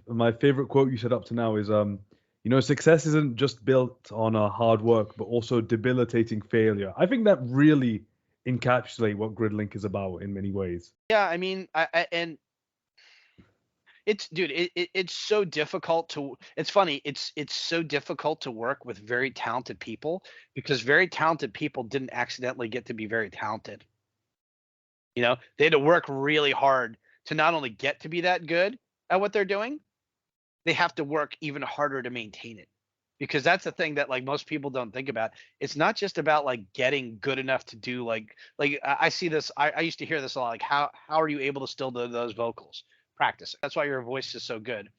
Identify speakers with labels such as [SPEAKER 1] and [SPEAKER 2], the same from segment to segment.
[SPEAKER 1] My favorite quote you said up to now is, success isn't just built on hard work, but also debilitating failure. I think that really encapsulate what Gridlink is about in many ways.
[SPEAKER 2] Yeah, I mean, and it's dude, it's so difficult to. It's funny. It's so difficult to work with very talented people because very talented people didn't accidentally get to be very talented. They had to work really hard to not only get to be that good at what they're doing, they have to work even harder to maintain it. Because that's the thing that like most people don't think about. It's not just about like getting good enough to do like I see this. I used to hear this a lot. Like how are you able to still do those vocals? Practice. That's why your voice is so good.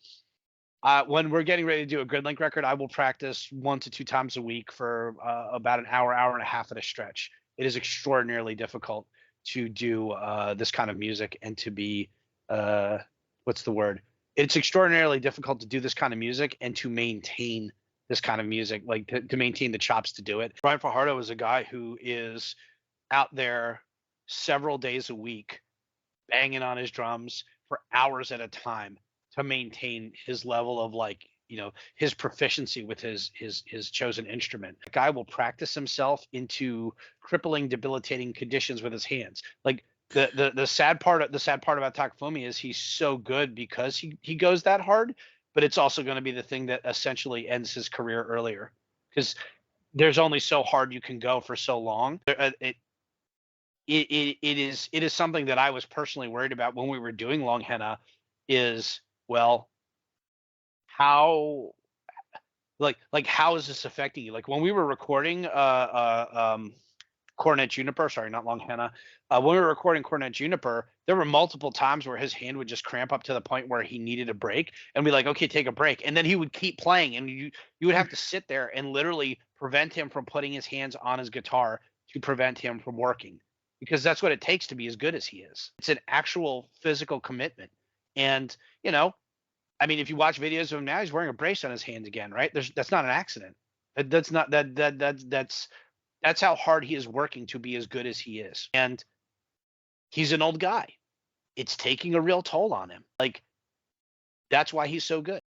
[SPEAKER 2] When we're getting ready to do a Gridlink record, I will practice 1 to 2 times a week for about an hour, hour and a half at a stretch. It is extraordinarily difficult to do this kind of music and to be uh, what's the word? It's extraordinarily difficult to do this kind of music and to maintain this kind of music, like to maintain the chops to do it. Brian Fajardo is a guy who is out there several days a week banging on his drums for hours at a time to maintain his level of like his proficiency with his chosen instrument. The guy will practice himself into crippling, debilitating conditions with his hands. Like the sad part about Takafumi is he's so good because he goes that hard, but it's also going to be the thing that essentially ends his career earlier because there's only so hard you can go for so long. It is something that I was personally worried about when we were doing Long Henna is, well, how how is this affecting you? Like when we were recording Cornet Juniper, sorry, not Long Henna. When we were recording Cornet Juniper, there were multiple times where his hand would just cramp up to the point where he needed a break, and be like, okay, take a break, and then he would keep playing, and you would have to sit there and literally prevent him from putting his hands on his guitar to prevent him from working, because that's what it takes to be as good as he is. It's an actual physical commitment, and I mean, if you watch videos of him now, he's wearing a brace on his hands again, right? That's not an accident. That's not that's how hard he is working to be as good as he is. And he's an old guy. It's taking a real toll on him. Like that's why he's so good.